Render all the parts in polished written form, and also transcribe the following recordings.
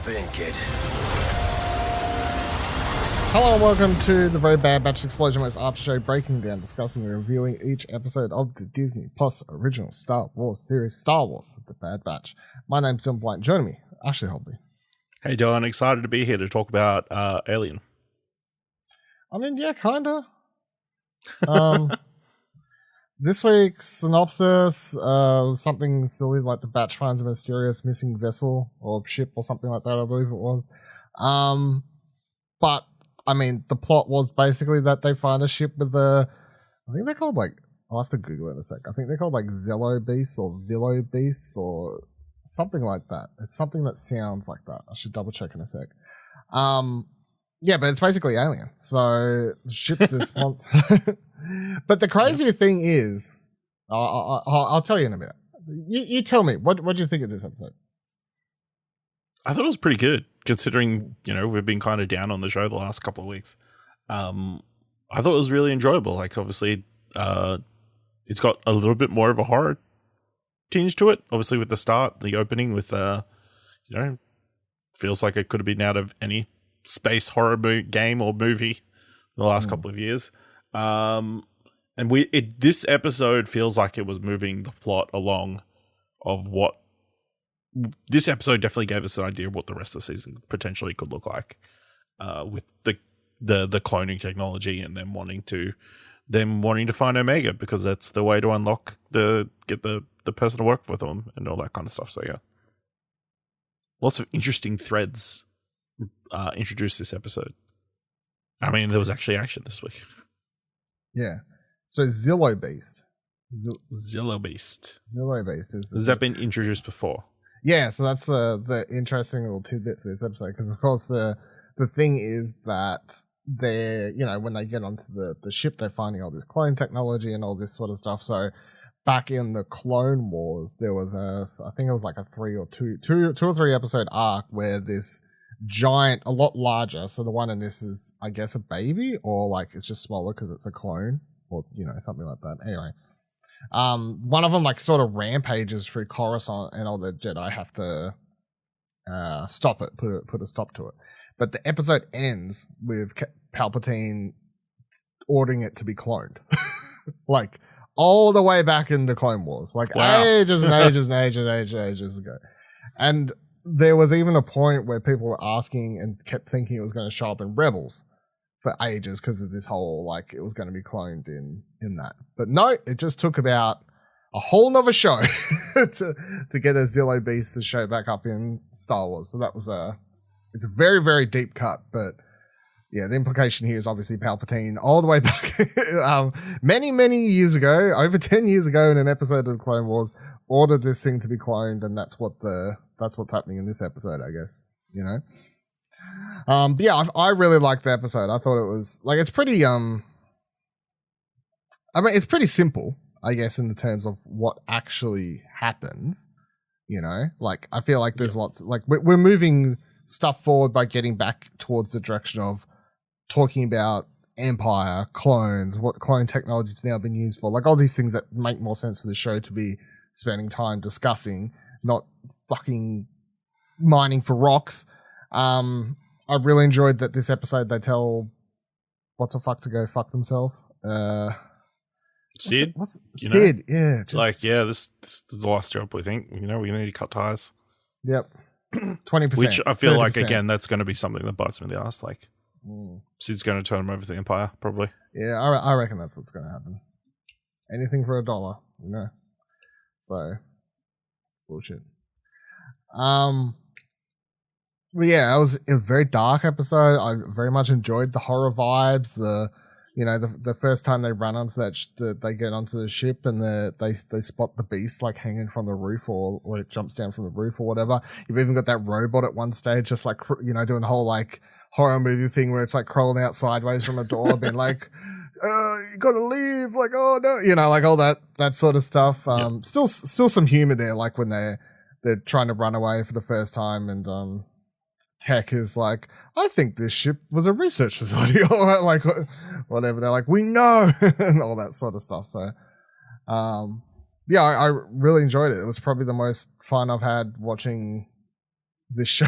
Strap in, kid. Hello and welcome to the Very Bad Batch Explosion West After Show, breaking down, discussing, and reviewing each episode of the Disney Plus original Star Wars series, Star Wars: The Bad Batch. My name's Tim Blank. Joining me, Ashley Holby. Hey, Don. Excited to be here to talk about Alien. I mean, yeah, kinda. This week's synopsis was something silly like the Batch finds a mysterious missing vessel or ship or something like that, I believe it was. But I mean, the plot was basically that they find a ship with I think they're called I'll have to Google it in a sec. I think they're called Zello Beasts or Villo Beasts or something like that. It's something that sounds like that. I should double check in a sec. Yeah, but it's basically Alien. So the ship this monster. But the crazy thing is, I'll tell you in a minute. You tell me, what do you think of this episode? I thought it was pretty good, considering, we've been kind of down on the show the last couple of weeks. I thought it was really enjoyable. Obviously, it's got a little bit more of a horror tinge to it. Obviously, with the start, the opening with, feels like it could have been out of any space horror game or movie in the last couple of years. This episode feels like it was moving the plot along of what this episode definitely gave us an idea of what the rest of the season potentially could look like, with the cloning technology and them wanting to find Omega because that's the way to unlock get the person to work with them and all that kind of stuff. So yeah, lots of interesting threads introduced this episode. I mean, there was actually action this week. Yeah. So Zillo Beast. Zillo Beast. Zillo Beast has that been introduced before? Yeah, so that's the interesting little tidbit for this episode, because of course the thing is that they're, when they get onto the ship, they're finding all this clone technology and all this sort of stuff. So back in the Clone Wars, there was I think it was like a two or three episode arc where this giant, a lot larger, so the one in this is, I guess, a baby, or it's just smaller because it's a clone, or something like that. Anyway, one of them sort of rampages through Coruscant, and all the Jedi have to stop it, put a stop to it. But the episode ends with Palpatine ordering it to be cloned, all the way back in the Clone Wars, wow. ages and ages and ages ago. And there was even a point where people were asking and kept thinking it was going to show up in Rebels for ages because of this whole, it was going to be cloned in that. But no, it just took about a whole nother show to get a Zillo Beast to show back up in Star Wars. So that was it's a very, very deep cut. But yeah, the implication here is obviously Palpatine all the way back many, many years ago, over 10 years ago in an episode of the Clone Wars, ordered this thing to be cloned, and that's what's happening in this episode, I guess, But yeah, I really liked the episode. I thought it was it's pretty it's pretty simple, I guess, in the terms of what actually happens. I feel like there's lots, we're moving stuff forward by getting back towards the direction of talking about Empire, clones, what clone technology has now been used for, all these things that make more sense for the show to be spending time discussing, not fucking mining for rocks. I really enjoyed that this episode they tell what's a fuck to go fuck themselves. Sid? Sid, yeah. This is the last job, we think. We need to cut ties. Yep. 20%. Which I feel 30%. again, that's going to be something that bites me in the ass. Sid's going to turn him over to the Empire, probably. Yeah, I reckon that's what's going to happen. Anything for $1, So, bullshit. But yeah, it was a very dark episode. I very much enjoyed the horror vibes. The first time they run onto they get onto the ship and they spot the beast hanging from the roof, or it jumps down from the roof or whatever. You've even got that robot at one stage, just doing the whole horror movie thing where it's crawling out sideways from a door, being you gotta leave, oh no, all that sort of stuff. Still some humor there, when they're trying to run away for the first time, and Tech is I think this ship was a research facility, or whatever. They're we know, and all that sort of stuff. So, yeah, I really enjoyed it. It was probably the most fun I've had watching this show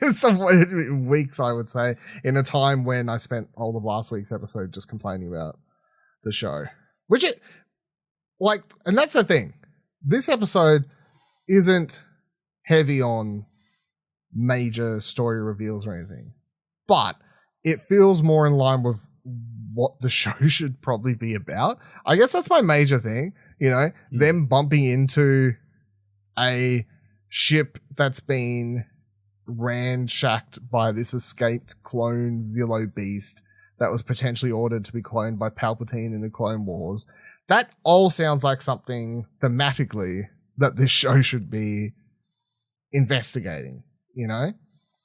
in some weeks, I would say, in a time when I spent all of last week's episode just complaining about the show. Which it, like, and that's the thing. This episode isn't heavy on major story reveals or anything, but it feels more in line with what the show should probably be about. I guess that's my major thing, you know, them bumping into a ship that's been ransacked by this escaped clone Zillo beast that was potentially ordered to be cloned by Palpatine in the Clone Wars. That all sounds like something thematically that this show should be investigating, you know?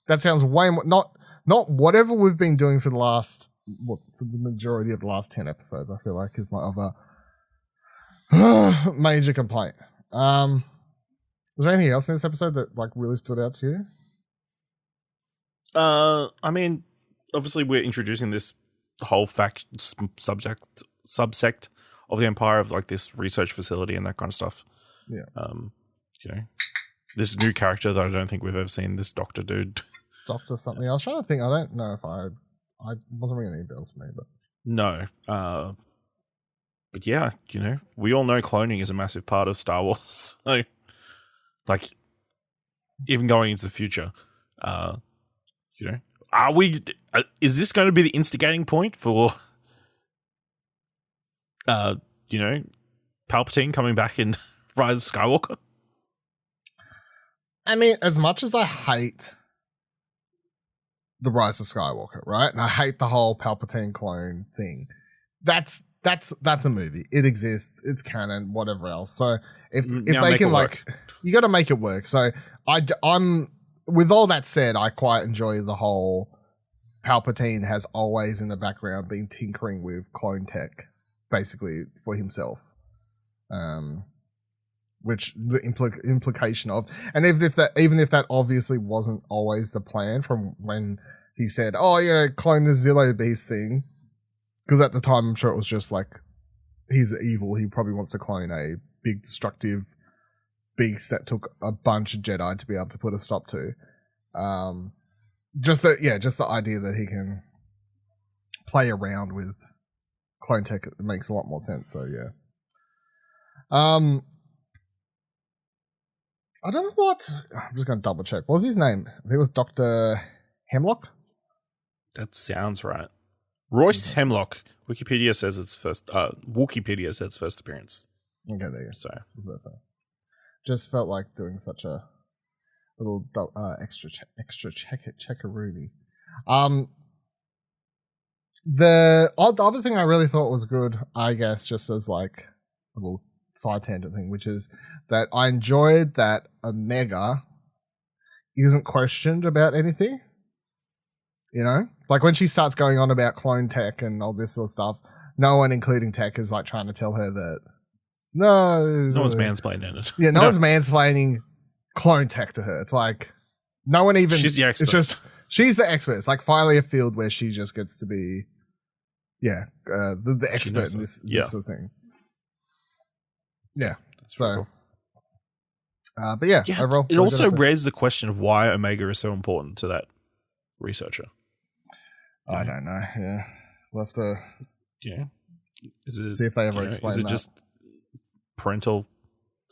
That sounds way more, not whatever we've been doing for the last, for the majority of the last 10 episodes, I feel like is my other major complaint. Was there anything else in this episode that like really stood out to you? I mean, obviously we're introducing this whole subsect of the Empire of like this research facility and that kind of stuff. Yeah. You know, this new character that I don't think we've ever seen, this doctor dude. Doctor something. I was trying to think. I don't know if I wasn't ringing any bells for me, but no. But yeah, you know, we all know cloning is a massive part of Star Wars. So, like, even going into the future, you know, is this going to be the instigating point for, you know, Palpatine coming back in Rise of Skywalker? I mean, as much as I hate the Rise of Skywalker, right? And I hate the whole Palpatine clone thing. That's a movie. It exists. It's canon. Whatever else. So if they can like, you got to make it work. So I'm with all that said, I quite enjoy the whole Palpatine has always in the background been tinkering with clone tech, basically for himself. Which the implication of, and even if that obviously wasn't always the plan from when he said, "Oh, yeah, clone the Zillo beast thing," because at the time I'm sure it was just like he's evil. He probably wants to clone a big destructive beast that took a bunch of Jedi to be able to put a stop to. Just the idea that he can play around with clone tech, it makes a lot more sense. So yeah. I don't know what. I'm just going to double check. What was his name? I think it was Dr. Hemlock. That sounds right. Royce Hemlock. Wikipedia says it's first. Wikipedia says first appearance. Okay, there you go. So, just felt like doing such a little extra checkaroonie. The other thing I really thought was good, I guess, just as like a little side tangent thing, which is that I enjoyed that Omega isn't questioned about anything. You know? Like when she starts going on about clone tech and all this sort of stuff, no one, including Tech, is like trying to tell her that no one's mansplaining it. Yeah, no one's mansplaining clone tech to her. It's like no one even. She's the expert. It's just she's the expert. It's like finally a field where she just gets to be, the expert in this sort of thing. Yeah. That's so, cool. But yeah, overall, it also raises the question of why Omega is so important to that researcher. I don't know. Yeah, we'll have to. Yeah, is it see if they ever explain? Is it that. just parental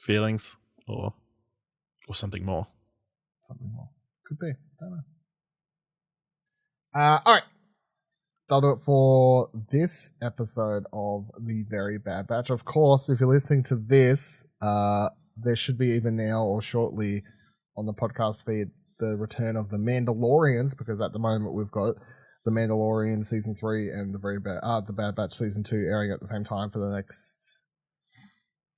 feelings or something more? Something more could be. Don't know. All right. That'll do it for this episode of The Very Bad Batch. Of course, if you're listening to this, there should be either now or shortly on the podcast feed the return of The Mandalorians, because at the moment we've got The Mandalorian Season 3 and The Bad Batch Season 2 airing at the same time for the next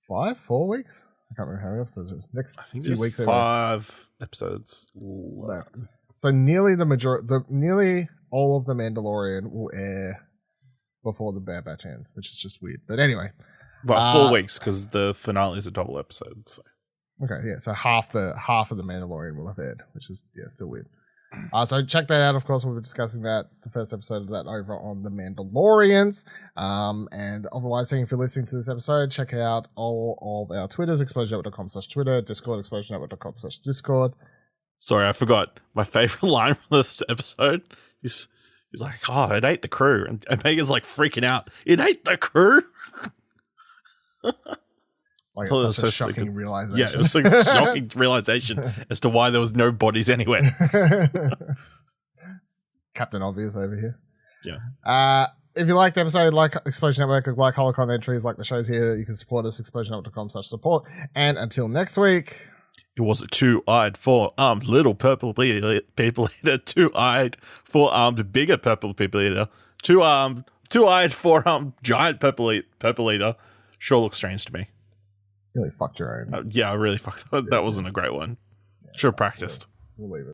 4 weeks? I can't remember how many episodes it is. Next I think few there's weeks 5 episodes left. So nearly nearly all of The Mandalorian will air before The Bad Batch ends, which is just weird. But anyway. But 4 weeks, because the finale is a double episode. So. Okay, yeah. So half of The Mandalorian will have aired, which is still weird. So check that out. Of course, we'll be discussing that, the first episode of that, over on The Mandalorians. And otherwise, if you're listening to this episode, check out all of our Twitters, exposurenetwork.com/Twitter, Discord, exposurenetwork.com/Discord. Sorry, I forgot my favorite line from this episode. He's like, "Oh, it ate the crew," and Megan's like freaking out. It ate the crew. Like it's such a shocking realization. Yeah, it was like a shocking realization as to why there was no bodies anywhere. Captain Obvious over here. Yeah. If you liked the episode, like Explosion Network, like Holocron Entries, like the shows here, you can support us, explosionnetwork.com/support. And until next week... It was a two-eyed, four-armed little purple people eater, two-eyed, four-armed bigger purple people eater, two-eyed, four-armed giant purple eater. Sure looks strange to me. You really fucked your own. Yeah, I really fucked. That wasn't a great one. Should have practiced. We'll leave it.